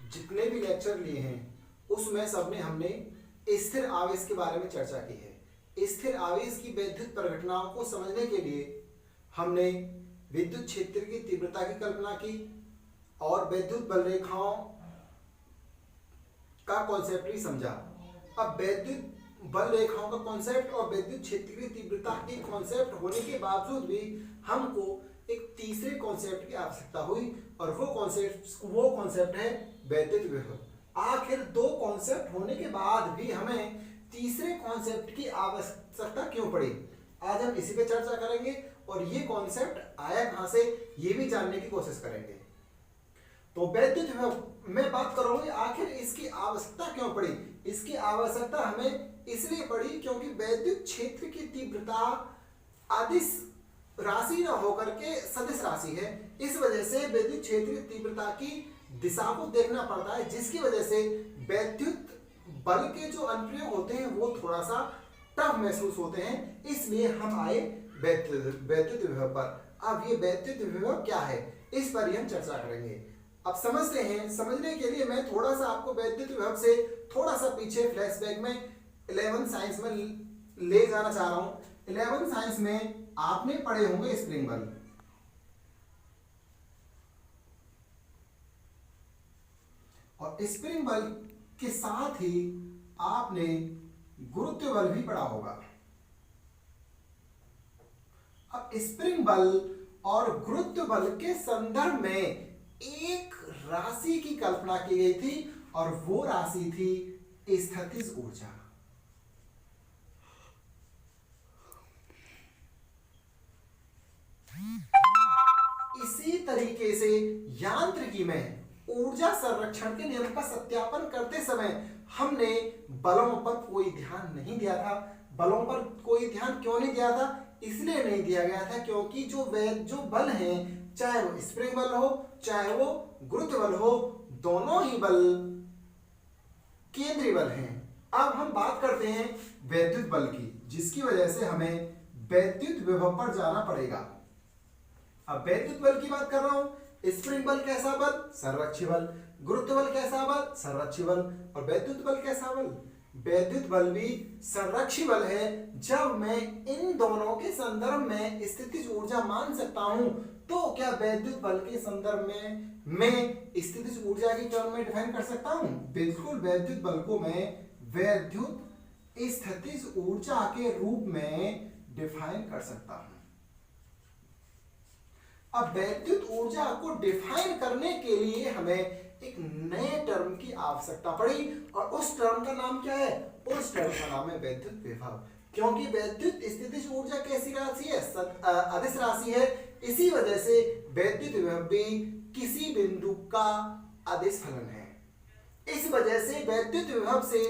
जितने भी लेक्चर लिए हैं उसमें सबने हमने स्थिर आवेश के बारे में चर्चा की है। स्थिर आवेश की वैद्युत परिघटनाओं को समझने के लिए हमने विद्युत क्षेत्र की तीव्रता की कल्पना की और वैद्युत बल रेखाओं का कॉन्सेप्ट भी समझा। अब वैद्युत बल रेखाओं का कॉन्सेप्ट और विद्युत क्षेत्र की तीव्रता की कॉन्सेप्ट होने के बावजूद भी हमको एक तीसरे कॉन्सेप्ट की आवश्यकता हुई और वो कॉन्सेप्ट है वैद्युत विभव। आखिर दो कॉन्सेप्ट होने के बाद भी हमें तीसरे कॉन्सेप्ट की आवश्यकता क्यों पड़ी, आज हम इसी पे चर्चा करेंगे और ये कॉन्सेप्ट आया कहां से ये भी जानने की कोशिश करेंगे। तो वैद्युत विभव मैं बात करूंगी आखिर इसकी आवश्यकता क्यों पड़ी। इसकी आवश्यकता हमें इसलिए पड़ी क्योंकि वैद्युत क्षेत्र की तीव्रता अदिश राशि न होकर के सदिश राशि है। इस वजह से वैद्युत क्षेत्र की तीव्रता की दिशा को देखना पड़ता है, जिसकी वजह से वैद्युत बल के जो अनुप्रयोग होते हैं वो थोड़ा सा टफ महसूस होते हैं। इसलिए हम आए वैद्युत विभव पर। अब ये वैद्युत विभव क्या है इस पर ही हम चर्चा करेंगे। अब समझते हैं। समझने के लिए मैं थोड़ा सा आपको वैद्युत विभव से थोड़ा सा पीछे फ्लैशबैक में 11th साइंस में ले जाना चाह रहा हूं। 11th साइंस में आपने पढ़े होंगे स्प्रिंग बल, और स्प्रिंग बल के साथ ही आपने गुरुत्व बल भी पढ़ा होगा। अब स्प्रिंग बल और गुरुत्व बल के संदर्भ में एक राशि की कल्पना की गई थी और वो राशि थी स्थितिज ऊर्जा। इसी तरीके से यांत्रिकी में ऊर्जा संरक्षण के नियम का सत्यापन करते समय हमने बलों पर कोई ध्यान नहीं दिया था। बलों पर कोई ध्यान क्यों नहीं दिया था? इसलिए नहीं दिया गया था क्योंकि जो बल हैं, चाहे वो स्प्रिंग बल हो चाहे वो गुरुत्व बल हो, दोनों ही बल केंद्रीय बल हैं। अब हम बात करते हैं वैद्युत बल की, जिसकी वजह से हमें वैद्युत विभव पर जाना पड़ेगा। अब वैद्युत बल की बात कर रहा हूं। स्प्रिंग बल कैसा बल? संरक्षी बल। गुरुत्व बल कैसा बल? संरक्षी बल। और वैद्युत बल कैसा बल? वैद्युत बल भी संरक्षी बल है। जब मैं इन दोनों के संदर्भ में स्थितिज ऊर्जा मान सकता हूं तो क्या वैद्युत बल के संदर्भ में मैं स्थितिज ऊर्जा की टर्म में डिफाइन कर सकता हूं? बिल्कुल, वैद्युत बल को मैं वैद्युत स्थितिज ऊर्जा के रूप में डिफाइन कर सकता हूं। अब वैद्युत ऊर्जा को डिफाइन करने के लिए हमें एक नए टर्म की आवश्यकता पड़ी और उस टर्म का नाम क्या है? उस टर्म का नाम है वैद्युत विभव। क्योंकि वैद्युत स्थितिज ऊर्जा कैसी राशि है? अदिश राशि है। इसी वजह से वैद्युत विभव भी किसी बिंदु का अदिश फलन है। इस वजह से वैद्युत विभव से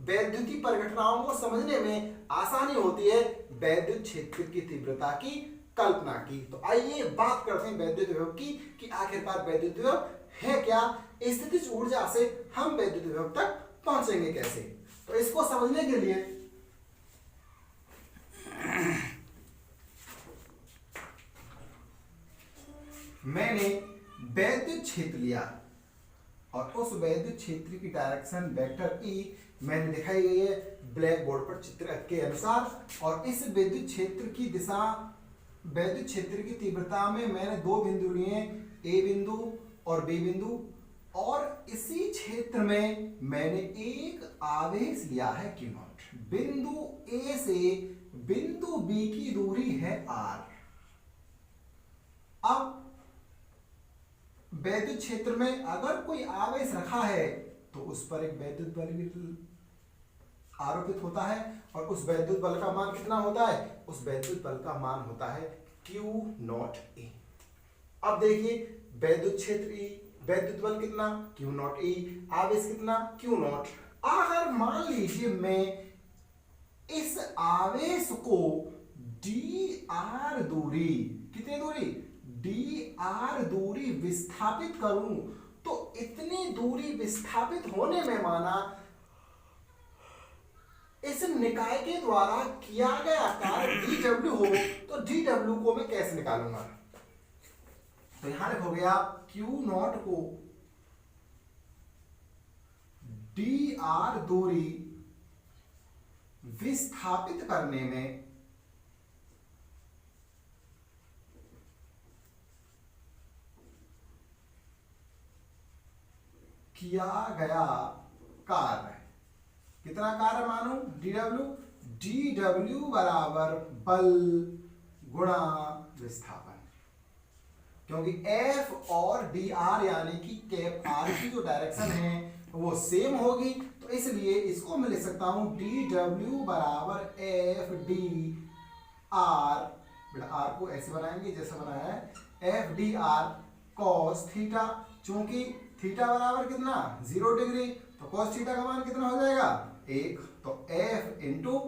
वैद्युतीय परिघटनाओं को समझने में आसानी होती है वैद्युत क्षेत्र की तीव्रता की कल्पना की। तो आइए बात करते हैं वैद्युत विभव की कि आखिरकार वैद्युत विभव है क्या, स्थितिज ऊर्जा से हम वैद्युत विभव तक पहुंचेंगे कैसे। तो इसको समझने के लिए मैंने वैद्युत क्षेत्र लिया और उस वैद्युत क्षेत्र की डायरेक्शन वेक्टर ई मैंने दिखाई गई है ब्लैक बोर्ड पर चित्र के अनुसार। और इस विद्युत क्षेत्र की दिशा, वैद्युत क्षेत्र की तीव्रता में मैंने दो बिंदु लिए, ए बिंदु और बी बिंदु, और इसी क्षेत्र में मैंने एक आवेश लिया है Q नॉट। बिंदु ए से बिंदु बी की दूरी है r। अब वैद्युत क्षेत्र में अगर कोई आवेश रखा है तो उस पर एक वैद्युत बल भी आरोपित होता है और उस वैद्युत बल का मान कितना होता है? उस वैद्युत बल का मान होता है Q नॉट E। अब देखिए वैद्युत क्षेत्र E, वैद्युत बल कितना? Q नॉट E, आवेश कितना? Q not. अगर मान लीजिए मैं इस आवेश को dr दूरी, कितनी दूरी? dr दूरी विस्थापित करूं तो इतनी दूरी विस्थापित होने में माना इस निकाय के द्वारा किया गया कार्य dw हो तो dw को मैं कैसे निकालूंगा? तो यहां लिखोगे आप Q नॉट को आर दूरी विस्थापित करने में किया गया कार्य, कितना कार्य मानो, dw बराबर बल गुणा विस्थापन, क्योंकि F और dr यानी कि कैप r की जो डायरेक्शन है वो सेम होगी, तो इसलिए इसको मैं लिख सकता हूं dw बराबर F d r, बेटा r को ऐसे बनाएंगे जैसे बनाया है, F d r cos theta, चूंकि थीटा बराबर कितना 0 डिग्री, तो cos थीटा का मान कितना हो जाएगा 1, तो F इंटू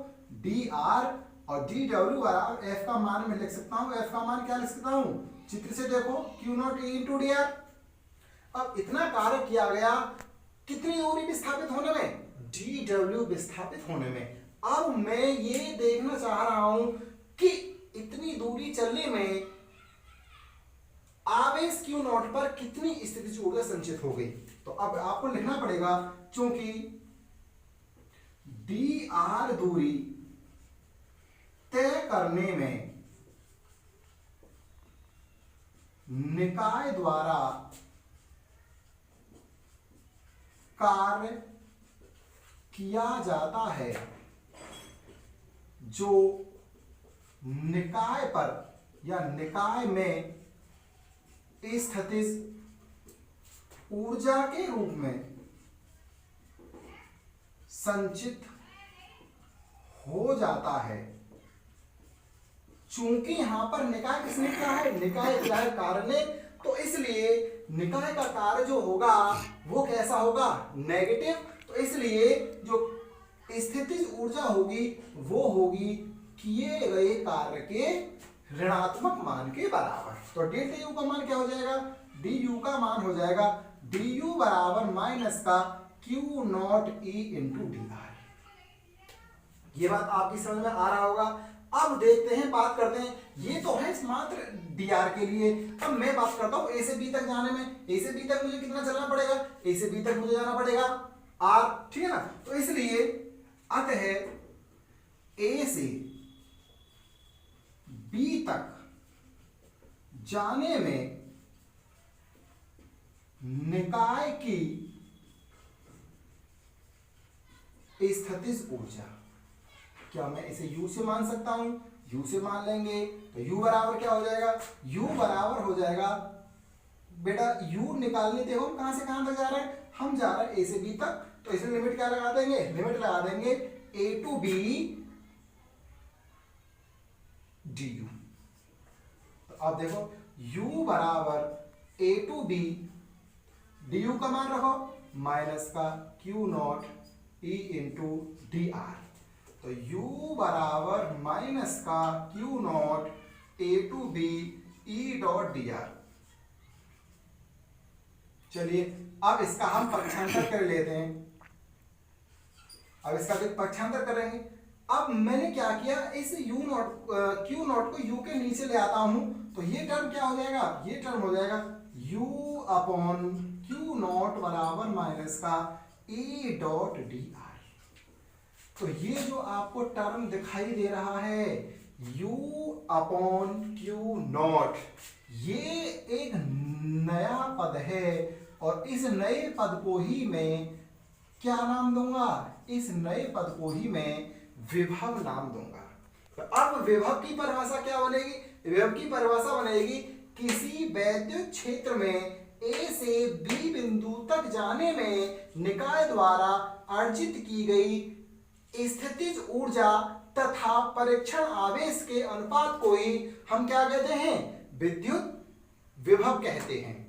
डी आर और डी डब्ल्यू बराबर F का मान मैं लिख सकता हूं, F का मान क्या लिख सकता हूं, चित्र से देखो Q naught E into D R. अब इतना कार्य किया गया कितनी दूरी विस्थापित होने में, डी डब्ल्यू विस्थापित होने में। अब मैं ये देखना चाह रहा हूं कि इतनी दूरी चलने में आवेश Q नॉट पर कितनी स्थितिज ऊर्जा संचित हो गई। तो अब आपको लिखना पड़ेगा, चूंकि डी आर दूरी तय करने में निकाय द्वारा कार्य किया जाता है, जो निकाय पर या निकाय में स्थितिज ऊर्जा के रूप में संचित हो जाता है। चूंकि यहां पर निकाय किसने किया है, निकाय किया है कार्य ने, तो इसलिए निकाय का कार्य जो होगा वो कैसा होगा, नेगेटिव। तो इसलिए जो स्थितिज ऊर्जा होगी वो होगी किए गए कार्य के ऋणात्मक मान के बराबर। तो डेल्टा यू का मान क्या हो जाएगा, डी यू का मान हो जाएगा डी यू बराबर माइनस का Q not E into D are. ये बात आपकी समझ में आ रहा होगा। अब देखते हैं, बात करते हैं, ये तो है मात्र डी आर के लिए। अब मैं बात करता हूं ए से बी तक जाने में, ए से बी तक मुझे कितना चलना पड़ेगा, ए से बी तक मुझे जाना पड़ेगा आर, ठीक है ना। तो इसलिए अतः ए से बी तक जाने में निकाय की स्थितिज ऊर्जा, क्या मैं इसे U से मान सकता हूं, U से मान लेंगे तो U बराबर क्या हो जाएगा, U बराबर हो जाएगा, बेटा U निकालने देखो हम कहां से कहां तक जा रहे हैं, हम जा रहे हैं A से B तक, तो इसमें लिमिट क्या लगा देंगे, लिमिट लगा देंगे A टू B du। तो अब देखो U बराबर A टू B du का मान रखो माइनस का Q naught E into D R. तो U बराबर माइनस का Q naught A to B E dot D R. चलिए अब इसका हम पक्षांतर कर लेते हैं, अब इसका पक्षांतर करेंगे। अब मैंने क्या किया, इस U नॉट Q नॉट को U के नीचे ले आता हूं, तो ये टर्म क्या हो जाएगा, ये टर्म हो जाएगा U अपॉन Q नॉट बराबर माइनस का E डॉट डी आर। तो ये जो आपको टर्म दिखाई दे रहा है U अपॉन Q नॉट, ये एक नया पद है और इस नए पद को ही मैं क्या नाम दूंगा, इस नए पद को ही मैं विभव नाम दूंगा। तो अब विभव की परिभाषा क्या बनेगी, विभव की परिभाषा बनेगी किसी वैद्युत क्षेत्र में A से B बिंदु तक जाने में निकाय द्वारा अर्जित की गई स्थितिज ऊर्जा तथा परीक्षण आवेश के अनुपात को ही हम क्या कहते हैं, विद्युत विभव कहते हैं।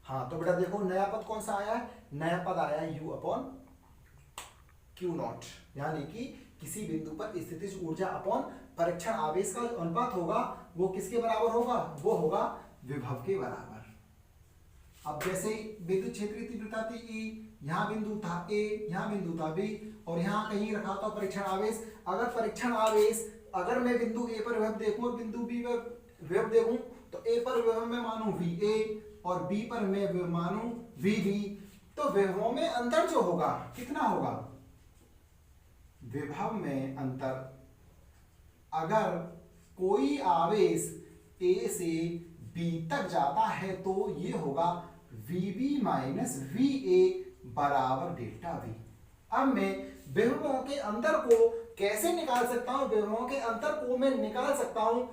हाँ तो बेटा देखो नया पद कौन सा आया है, नया पद आया है U अपॉन Q नॉट, यानी कि किसी बिंदु पर स्थितिज ऊर्जा अपॉन परीक्षण आवेश का अनुपात होगा वो किसके बराबर होगा, वो होगा विभव के बराबर। अब जैसे विद्युत क्षेत्र की तीव्रता थी E, यहाँ बिंदु था A, यहाँ बिंदु था B और यहाँ कहीं रखा था परीक्षण आवेश। अगर परीक्षण आवेश, अगर मैं बिंदु A पर विभव देखूं और बिंदु B पर विभव देखूं, तो A पर विभव मैं मानूं VA और B पर मैं मानूं VB, तो विभवों में अंतर जो होगा कितना होगा, विभव में अंतर, अगर कोई आवेश A से B तक जाता है तो ये होगा VB माइनस VA बराबर डेल्टा V। अब मैं विभवों के अंतर को कैसे निकाल सकता हूं, विभवों के अंतर को मैं निकाल सकता हूं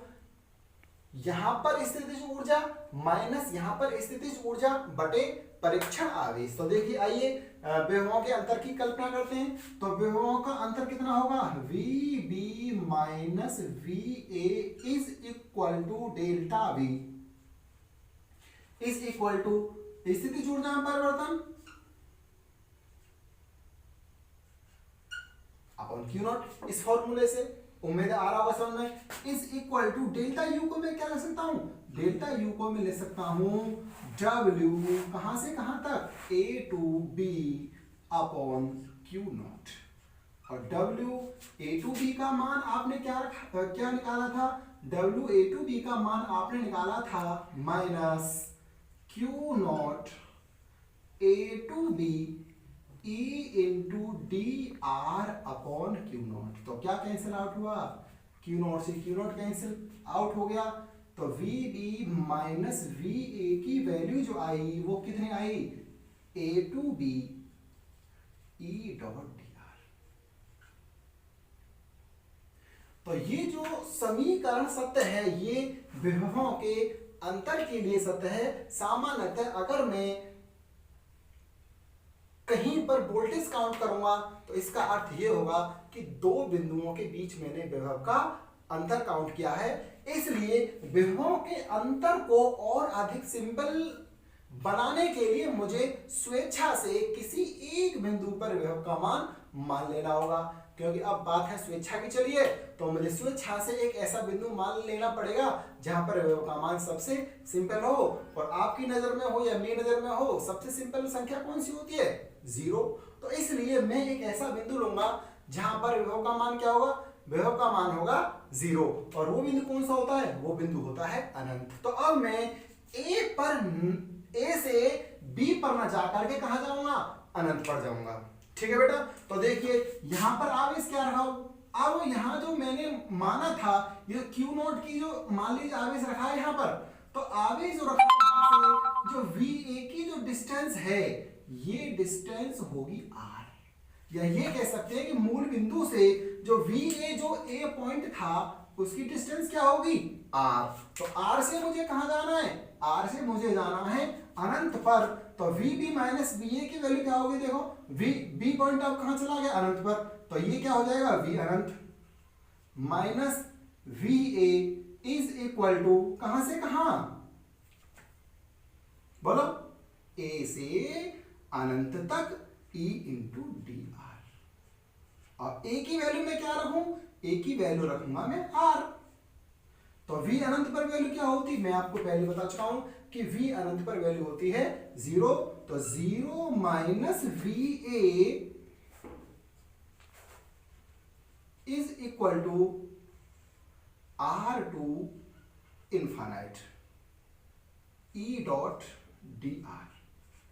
यहां पर स्थितिज ऊर्जा माइनस यहां पर स्थितिज ऊर्जा बटे परीक्षण आवेश। तो देखिए आइए विभवों के अंतर की कल्पना करते हैं। तो विभवों का अंतर कितना होगा, VB minus VA is equal to delta V is equal to स्थितिज ऊर्जा में परिवर्तन अपन Q नॉट, इस फॉर्मूले से उम्मीद आ रहा होगा समझ में, is equal to delta U को मैं क्या लिख सकता हूं, डेल्टा U को मैं लिख सकता हूं W कहां से कहां तक, A to B upon Q naught. और W A टू B का मान आपने क्या निकाला था, W A टू B का मान आपने निकाला था minus Q naught A to B E into D R upon Q naught. तो क्या कैंसिल आउट हुआ, क्यू नॉट से क्यू नॉट कैंसिल आउट हो गया। तो V B minus V A की वैल्यू जो आई वो कितनी आई, A to B E dot D R. तो ये जो समीकरण सत्य है ये विभवों के अंतर के लिए सत्य है। सामान्यतः अगर मैं कहीं पर वोल्टेज काउंट करूंगा तो इसका अर्थ ये होगा कि दो बिंदुओं के बीच मैंने विभव का अंतर काउंट किया है। इसलिए विभवों के अंतर को और अधिक सिंपल बनाने के लिए मुझे स्वेच्छा से किसी एक बिंदु पर विभव का मान लेना होगा। क्योंकि अब बात है स्वेच्छा की, चलिए तो मुझे स्वेच्छा से एक ऐसा बिंदु मान लेना पड़ेगा जहां पर विभव का मान सबसे सिंपल हो। और आपकी नजर में हो या मेरी नजर में हो, सबसे सिंपल संख्या कौन सी होती है, 0। तो इसलिए मैं एक ऐसा बिंदु लूंगा जहां पर विभव का मान क्या होगा, विभव का मान होगा 0। और वो बिंदु कौन सा होता है, वो बिंदु होता है अनंत। तो अब मैं A से B पर न जाकर के कहां जाऊंगा, अनंत पर जाऊंगा। ठीक है बेटा। तो देखिए यहां पर आवेश क्या रखा हो, अब यहां जो मैंने माना था ये Q नॉट की जो मान लीजिए आवेश रखा है यहां पर, तो आवेश जो रखा है जो VA की जो डिस्टेंस है ये डिस्टेंस होगी R। या ये कह सकते हैं कि मूल बिंदु से जो VA जो A पॉइंट था उसकी डिस्टेंस क्या होगी, R। तो R से मुझे कहां जाना है, R से मुझे जाना है अनंत पर। तो VB माइनस VA की वैल्यू क्या होगी, देखो B पॉइंट अब कहां चला गया, अनंत पर। तो ये क्या हो जाएगा, V अनंत minus VA is equal to कहां से कहां, बोलो A से अनंत तक E इंटू डी आर। और A की वैल्यू में क्या रखूं, A की वैल्यू रखूंगा मैं R। तो V अनंत पर वैल्यू क्या होती, मैं आपको पहले बता चुका हूं कि V अनंत पर वैल्यू होती है 0। तो 0 minus VA is equal to R to infinite E dot D R.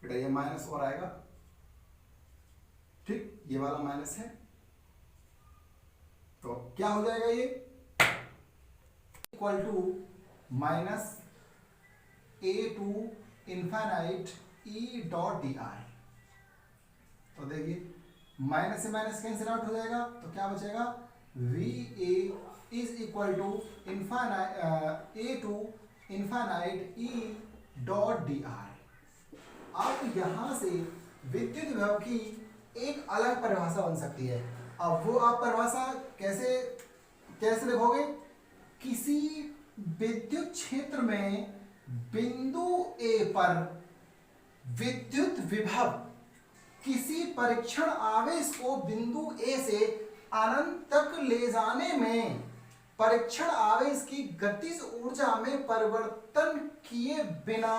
बेटा ये माइनस और आएगा, ठीक, ये वाला माइनस है। तो क्या हो जाएगा, ये equal to minus A to infinite E dot D R. तो देखिए माइनस से माइनस कैंसिल आउट हो जाएगा, तो क्या बचेगा, VA is equal to infinite A to infinite E dot D R. अब यहां से विद्युत विभव की एक अलग परिभाषा बन सकती है। अब वो आप परिभाषा कैसे लिखोगे, किसी विद्युत क्षेत्र में बिंदु A पर विद्युत विभव किसी परीक्षण आवेश को बिंदु A से अनंत तक ले जाने में परीक्षण आवेश की गतिज ऊर्जा में परिवर्तन किए बिना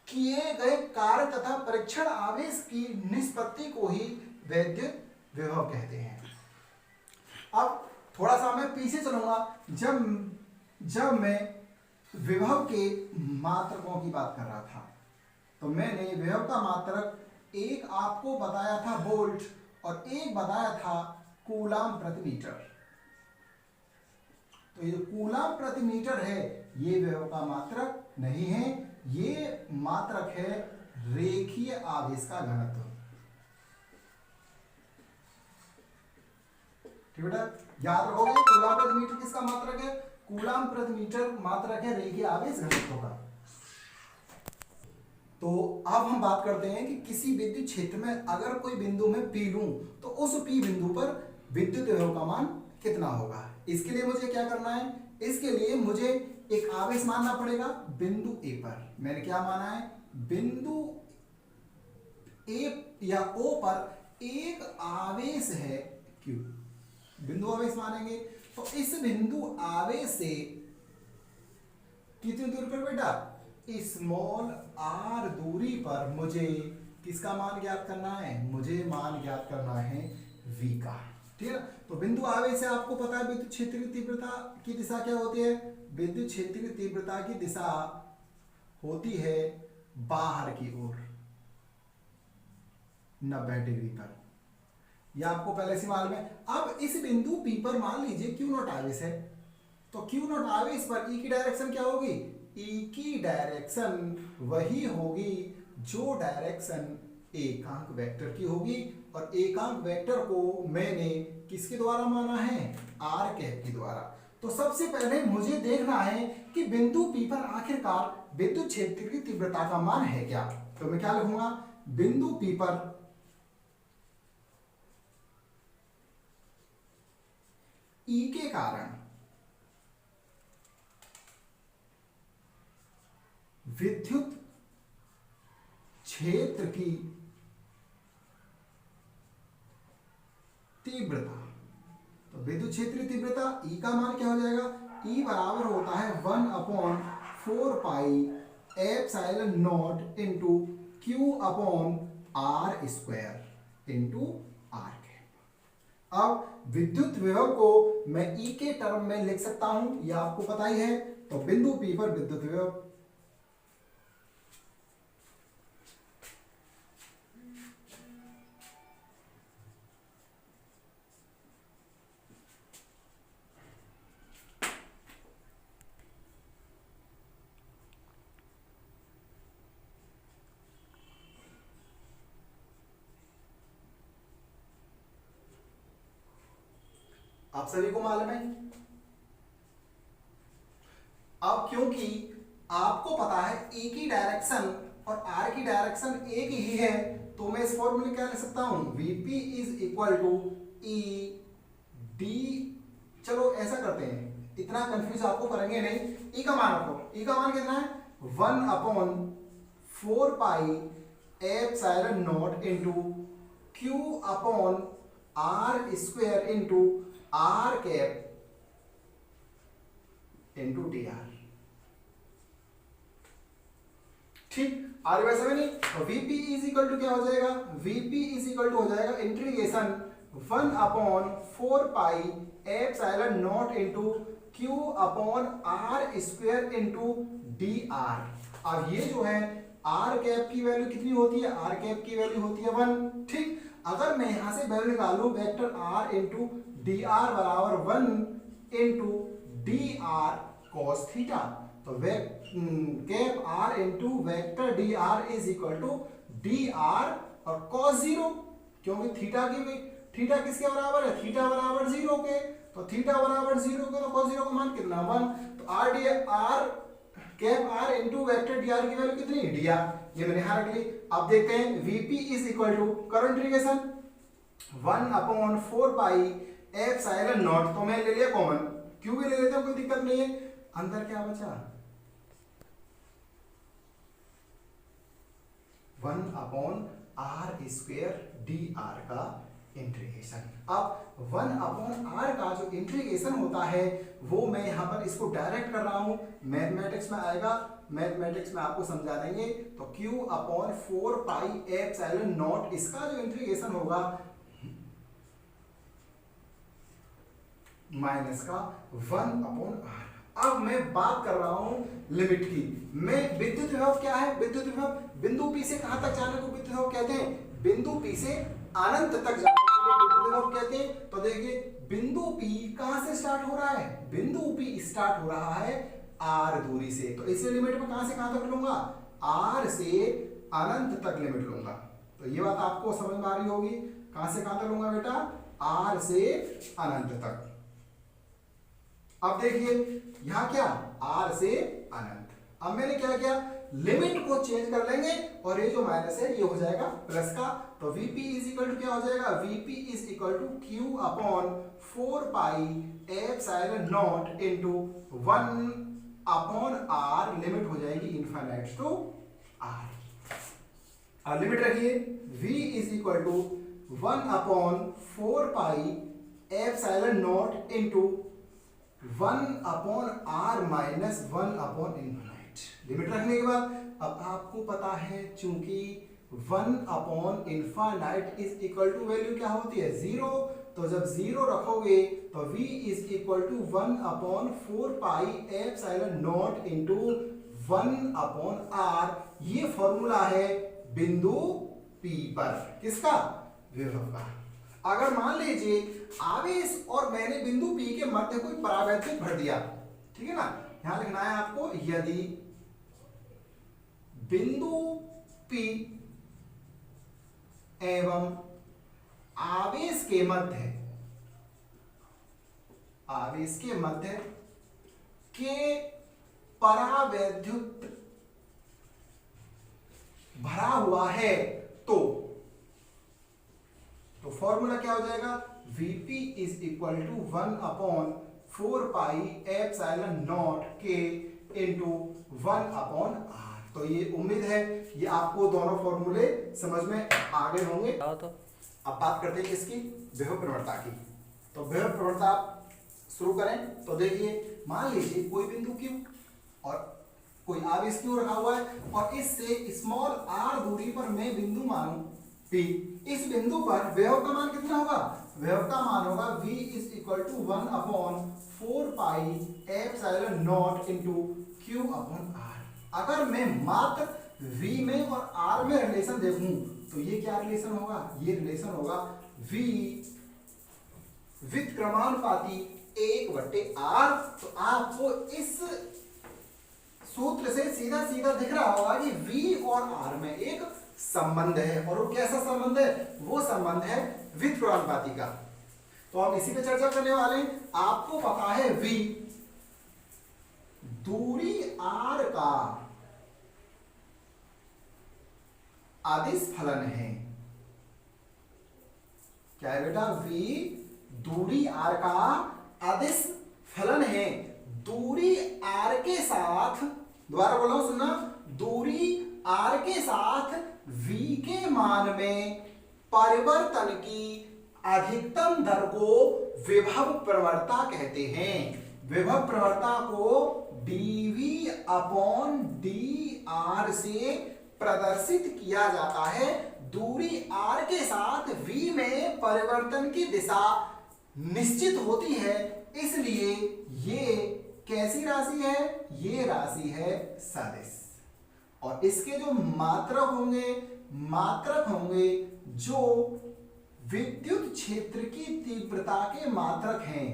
किए गए कार्य तथा परीक्षण आवेश की निष्पत्ति को ही विद्युत विभव कहते हैं। अब थोड़ा सा मैं पीछे चलूंगा, जब मैं विभव के मात्रकों की बात कर रहा था, तो तो मैंने विभव का मात्रक एक आपको बताया था वोल्ट और एक बताया था कूलाम प्रति मीटर। तो ये जो कूलाम प्रति मीटर है ये विभव का मात्रक नहीं है, ये मात्रक है रेखीय आवेश का घनत्व। ठीक बेटा, याद रखोगे कूलाम प्रति मीटर किसका मात्रक है? कूलाम प्रति मीटर मात्रक है रेखीय आवेश घनत्व का। तो अब हम बात करते हैं कि किसी विद्युत क्षेत्र में अगर कोई बिंदु में P लूं तो उस P बिंदु पर विद्युत विभव का मान कितना होगा। इसके लिए मुझे क्या करना है? इसके लिए मुझे एक आवेश मानना पड़ेगा बिंदु A पर। मैंने क्या माना है? बिंदु A या O पर एक आवेश है Q, बिंदु आवेश मानेंगे। तो इस बिंदु आवेश से कितनी दूरी पर बेटा? स्मॉल r दूरी पर मुझे किसका मान ज्ञात करना है? मुझे मान ज्ञात करना है v का। ठीक है, तो बिंदु आवेश से आपको पता है विद्युत क्षेत्र की तीव्रता की दिशा क्या होती है? विद्युत क्षेत्र की तीव्रता की दिशा होती है बाहर की ओर 90 डिग्री पर। यह आपको पहले से मालूम है। अब इस बिंदु P पर मान लीजिए Q नॉट आवेश है, तो Q नॉट आवेश पर E की डायरेक्शन क्या होगी? E की डायरेक्शन वही होगी जो डायरेक्शन एकांक वेक्टर की होगी, और एकांक वेक्टर को मैंने किसके द्वारा माना है? r कैप के द्वारा। तो सबसे पहले मुझे देखना है कि बिंदु P पर आखिरकार विद्युत क्षेत्र की तीव्रता का मान है क्या। तो मैं क्या लिखूंगा? बिंदु P पर E के कारण विद्युत क्षेत्र की तीव्रता। तो विद्युत क्षेत्र की तीव्रता E का मान क्या हो जाएगा? E बराबर होता है 1/4 पाई epsilon not into Q upon R square into R के। अब विद्युत विभव को मैं E के टर्म में लिख सकता हूं, यह आपको पता ही है। तो बिंदु P पर विद्युत विभव आप सभी को मालूम है। अब क्योंकि आपको पता है E की डायरेक्शन और R की डायरेक्शन एक ही है, तो मैं इस फॉर्मूले क्या लिख सकता हूं? VP is equal to E D। चलो ऐसा करते हैं, इतना कंफ्यूज आपको करेंगे नहीं। E का मान रखो। E का मान कितना है? 1/4 पाई epsilon not into Q upon R square into R cap into dr। ठीक, आगे वैसे में नहीं। तो VP इज इक्वल टू क्या हो जाएगा? VP इज इक्वल टू हो जाएगा integration 1/4 pi epsilon not into Q upon R square into dr। अब ये जो है R कैप की वैल्यू कितनी होती है? R कैप की वैल्यू होती है 1। ठीक, अगर मैं यहां से वैल्यू निकालूं वेक्टर R इंटू dr बराबर 1 इंटू dr cos थीटा, तो cap R into vector dr is equal to dr और cos 0, क्योंकि थीटा किसके बराबर है? थीटा बराबर 0 के। तो थीटा बराबर 0 के, तो cos 0 का मान कितना? 1। तो r cap R into vector dr की वैल्यू कितनी? dr। ये मैंने यहां रख ली। अब देखते हैं VP इज इक्वल टू, करो इंटीग्रेशन 1/4 पाई एप्सिलॉन नॉट, तो मैं ले लिया कॉमन, Q भी ले लेते हैं, कोई दिक्कत नहीं है। अंदर क्या बचा? 1/r स्क्वायर dr का इंटीग्रेशन। अब 1/r का जो इंटीग्रेशन होता है वो मैं यहां पर इसको डायरेक्ट कर रहा हूं, मैथमेटिक्स में आएगा, मैथमेटिक्स में आपको समझा देंगे। तो Q/4 पाई एप्सिलॉन नॉट, इसका जो इंटीग्रेशन होगा माइनस का 1/r। अब मैं बात कर रहा हूं लिमिट की। मैं विद्युत विभव क्या है? विद्युत विभव बिंदु P से कहां तक जाने को विद्युत विभव कहते हैं? बिंदु P से अनंत तक जाने को विद्युत विभव कहते हैं। तो देखिए बिंदु P कहां से स्टार्ट हो रहा है? बिंदु P स्टार्ट हो रहा है r दूरी से, तो इसे लिमिट में कहां से कहां तक लूंगा? r से अनंत तक लिमिट लूंगा। तो ये बात आपको समझ में आ रही होगी, कहां से कहां तक लूंगा बेटा? r से अनंत तक। अब देखिए यहां क्या? r से अनंत। अब मैंने क्या किया? लिमिट को चेंज कर लेंगे और ये जो माइनस है ये हो जाएगा प्लस का। तो Vp इज इक्वल टू क्या हो जाएगा? Vp is equal to Q upon 4 pi epsilon naught into 1 upon r, limit हो जाएगी इनफाइनाइट टू r। अब लिमिट रखिए, V is equal to 1 upon 4 pi epsilon naught into 1 upon r minus 1 upon infinite. Limit रखने के बाद अब आपको पता है चूंकि 1 upon infinite is equal to value क्या होती है? 0। तो जब 0 रखोगे तो v is equal to 1 upon 4 pi epsilon naught into 1 upon r। ये फॉर्मूला है बिंदु P पर, किसका? विभव का। अगर मान लीजिए आवेश और मैंने बिंदु P के मध्य कोई परावैद्युत भर दिया, ठीक है ना, यहां लिखना है आपको, यदि बिंदु P एवं आवेश के मध्य के परावैद्युत भरा हुआ है तो फॉर्मूला क्या हो जाएगा? Vp is equal to 1 upon 4 pi epsilon naught के इंटू 1 अपॉन r। तो ये उम्मीद है ये आपको दोनों फॉर्मूले समझ में आ गए होंगे। तो अब बात करते हैं इसकी विभव प्रवणता की। तो विभव प्रवणता आप शुरू करें तो देखिए मान लीजिए कोई बिंदु Q और कोई आवेश Q रखा हुआ है और इससे स्मॉल r दूरी पर मैं बिंदु मानूं P। इस बिंदु पर विभव का मान कितना होगा? विभव का मान होगा V is equal to 1 upon 4 pi epsilon naught into Q upon r। अगर मैं मात्र V में और R में रिलेशन देखूं तो ये क्या रिलेशन होगा? ये रिलेशन होगा V व्युत्क्रमानुपाती 1/r। तो आपको इस सूत्र से सीधा सीधा दिख रहा होगा कि V और R में एक संबंध है, और वो कैसा संबंध है? वो संबंध है व्युत्क्रमानुपाती का। तो हम इसी पे चर्चा करने वाले हैं। आपको पता है V दूरी R का अदिश फलन है। क्या है बेटा? V दूरी R का अदिश फलन है। दूरी R के साथ, दोबारा बोल रहा हूं सुनना, दूरी R के साथ V के मान में परिवर्तन की अधिकतम दर को विभव प्रवणता कहते हैं। विभव प्रवणता को dV अपॉन dr से प्रदर्शित किया जाता है। दूरी r के साथ v में परिवर्तन की दिशा निश्चित होती है, इसलिए ये कैसी राशि है? ये राशि है सदिश। और इसके जो मात्रक होंगे जो विद्युत क्षेत्र की तीव्रता के मात्रक हैं।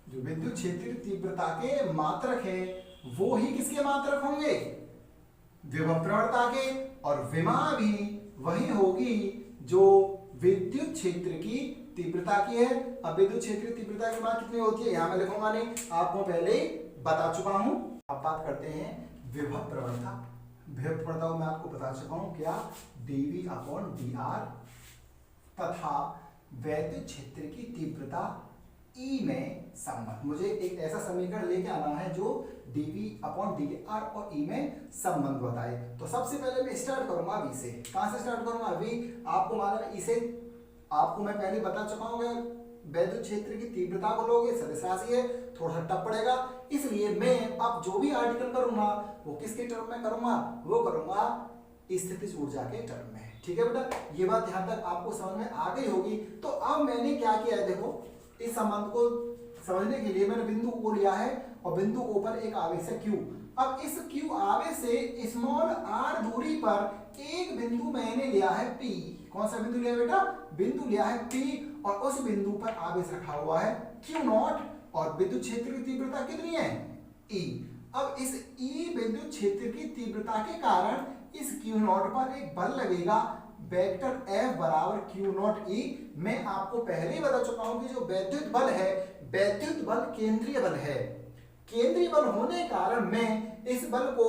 जो विद्युत क्षेत्र की तीव्रता के मात्रक हैं वो ही किसके मात्रक होंगे? विभव प्रवणता के। और विमा भी वही होगी जो विद्युत क्षेत्र की तीव्रता की है। अब विद्युत क्षेत्र की तीव्रता की मान कितनी होती है यहां मैं लिखूंगा नहीं, आपको पहले ही बता चुका हूं। अब बात करते हैं विभव प्रवणता। विभव प्रवणता को मैं आपको बता चुका हूं क्या? dV अपॉन dr तथा वैद्युत क्षेत्र की तीव्रता E में संबंध। मुझे एक ऐसा समीकरण लेके आना है जो dV अपॉन dr और E में संबंध बताए। तो सबसे पहले मैं स्टार्ट करूंगा V से। कहां से स्टार्ट करूंगा? V आपको मालूम है, इसे आपको मैं पहले बता चुका हूं। वैद्युत क्षेत्र की तीव्रता को लोगे सदिश राशि है, थोड़ा टफ पड़ेगा, इसलिए मैं अब जो भी आर्टिकल करूंगा वो किसके टर्म में करूंगा? वो करूंगा स्थितिज ऊर्जा के टर्म में। ठीक है बेटा, ये बात यहां तक आपको समझ में आ गई होगी। तो अब मैंने क्या किया है, देखो इस संबंध को समझने के लिए मैंने बिंदु को लिया है और बिंदु O पर एक आवेश है Q। अब इस Q आवेश से स्मॉल r दूरी पर एक बिंदु मैंने लिया है P। कौन सा बिंदु लिया बेटा? बिंदु लिया है P और उस बिंदु पर आवेश रखा हुआ है Q0 और विद्युत क्षेत्र की तीव्रता कितनी है? E। अब इस E विद्युत क्षेत्र की तीव्रता के कारण इस Q0 पर एक बल लगेगा वेक्टर F बराबर Q0 E। मैं आपको पहले ही बता चुका हूं कि जो वैद्युत बल है, वैद्युत बल केंद्रीय बल है। केंद्रीय बल होने के कारण मैं इस बल को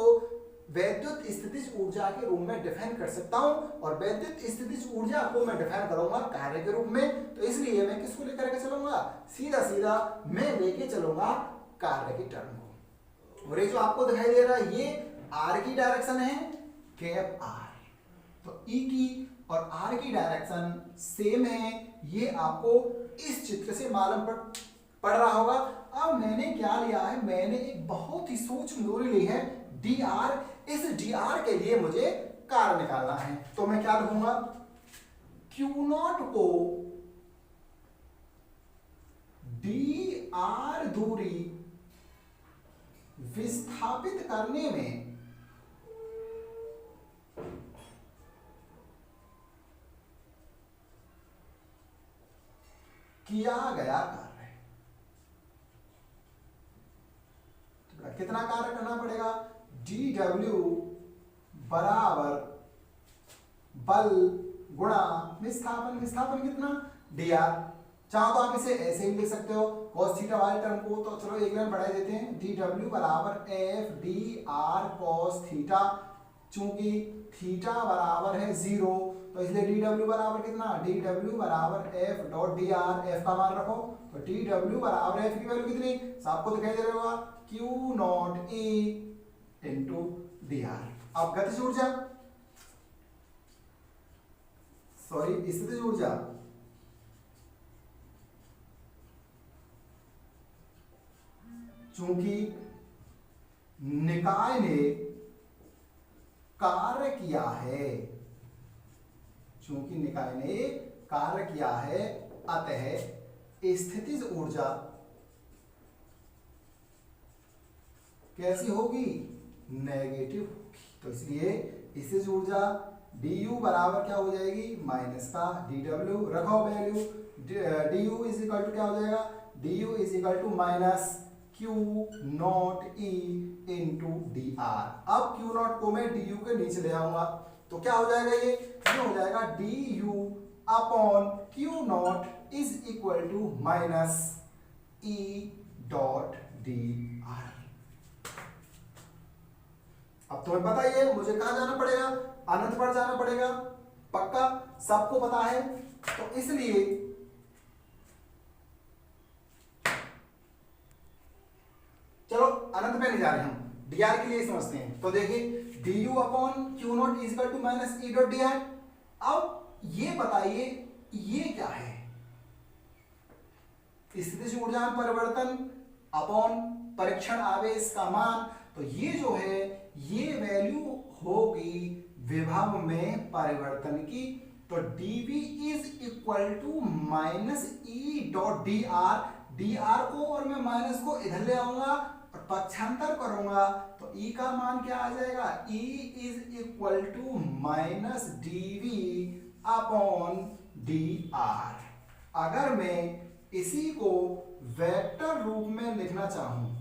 वैद्युत स्थितिज ऊर्जा के रूप में डिफाइन कर सकता हूं और वैद्युत स्थितिज ऊर्जा को मैं डिफाइन करूंगा कार्य के रूप में। तो इसलिए मैं किसको लेकर के चलूंगा? सीधा सीधा मैं लेके चलूंगा कार्य की टर्म को। और ये जो आपको दिखाई दे रहा है ये r की डायरेक्शन है, कैप r। तो E की और r की डायरेक्शन सेम है, ये आपको इस चित्र से मालूम पड़ रहा होगा। अब मैंने क्या लिया है? मैंने एक बहुत ही सूक्ष्म दूरी ली है dr। इस dr के लिए मुझे कार्य निकालना है, तो मैं क्या लिखूंगा? Q0 को dr दूरी विस्थापित करने में किया गया कार्य। तो कितना कार्य करना पड़ेगा? dw बराबर बल गुणा विस्थापन। विस्थापन कितना? dr। चाहो तो आप इसे ऐसे ही लिख सकते हो cos थीटा वाले टर्म को। तो चलो एक लाइन बढ़ा देते हैं, dw बराबर f dr cos थीटा। चूंकि थीटा बराबर है 0 तो इसलिए dw बराबर कितना? dw बराबर f डॉट dr। f का मान रखो तो dw बराबर f की वैल्यू कितनी? आपको दिखाई दे रहा होगा Q0 E इंटू dr। अब गतिज ऊर्जा, सॉरी स्थितिज ऊर्जा, चूंकि निकाय ने कार्य किया है, चूंकि निकाय ने कार्य किया है, अतः स्थितिज ऊर्जा कैसी होगी? नेगेटिव होगी। तो इसलिए स्थितिज ऊर्जा du बराबर क्या हो जाएगी? माइनस का dw। रखो value, du is equal to क्या हो जाएगा? du is equal to minus Q0 E into dr। अब Q0 को मैं du के नीचे ले आऊंगा तो क्या हो जाएगा? ये हो जाएगा du upon Q0 is equal to minus E dot dr। अब तुम्हें पता ही है मुझे कहां जाना पड़ेगा? अनंत पर जाना पड़ेगा, पक्का सबको पता है। तो इसलिए चलो अनंत पे नहीं जा रहे हम, dr के लिए समझते हैं। तो देखिए du upon Q0 is equal to minus E dot dr। अब ये बताइए ये क्या है? स्थितिज ऊर्जा में परिवर्तन अपॉन परीक्षण आवेश का मान। तो ये जो है ये वैल्यू होगी विभव में परिवर्तन की। तो dv is equal to minus E dot dr। dr को और मैं माइनस को इधर ले आऊंगा और पक्षांतर करूंगा तो E का मान क्या आ जाएगा? E is equal to minus dv upon dr। अगर मैं इसी को वेक्टर रूप में लिखना चाहूं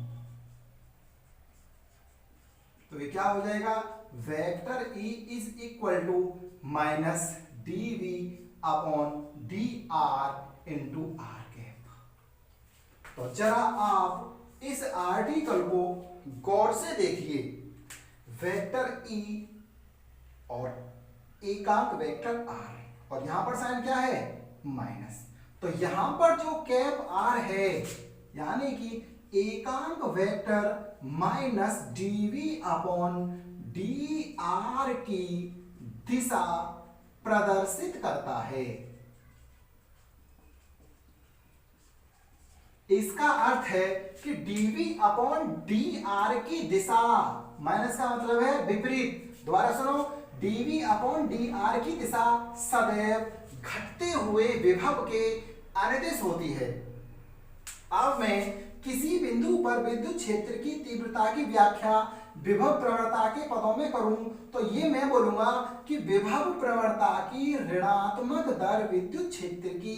तो ये क्या हो जाएगा? Vector E is equal to minus dv upon dr into r cap. तो जरा आप इस आर्टिकल को गौर से देखिए। वेक्टर E और एकांक वेक्टर r और यहां पर साइन क्या है? माइनस। तो यहां पर जो कैप r है यानी कि एकांक vector minus dv upon dr की दिशा प्रदर्शित करता है। इसका अर्थ है कि dv अपॉन dr की दिशा, माइनस का मतलब है विपरीत। दोबारा सुनो, dv अपॉन dr की दिशा सदैव घटते हुए विभव के अनुदिश होती है। अब मैं किसी बिंदु पर विद्युत क्षेत्र की तीव्रता की व्याख्या विभव प्रवणता के पदों में करूं तो ये मैं बोलूंगा कि विभव प्रवणता की ऋणात्मक दर विद्युत क्षेत्र की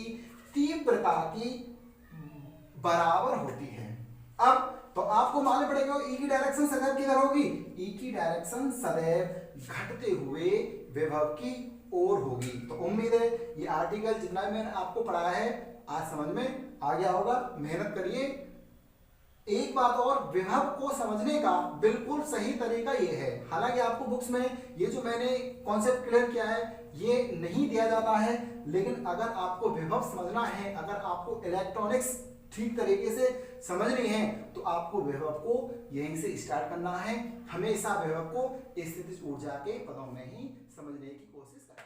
तीव्रता की बराबर होती है। अब तो आपको मालूम पड़ेगा ई की डायरेक्शन सदैव किधर होगी, ई की डायरेक्शन सदैव घटते हुए विभव की ओर होगी। तो उम्मीद है ये आर्टिकल जितना भी मैंने आपको पढ़ाया है आज समझ में आ गया होगा। मेहनत करिए। एक बात और, विभव को समझने का बिल्कुल सही तरीका ये है, हालांकि आपको बुक्स में ये जो मैंने कॉन्सेप्ट क्लियर किया है ये नहीं दिया जाता है, लेकिन अगर आपको विभव समझना है, अगर आपको इलेक्ट्रॉनिक्स ठीक तरीके से समझनी है तो आपको विभव को यहीं से स्टार्ट करना है। हमेशा विभव को स्थितिज ऊर्जा के पदों में ही समझने की कोशिश करें।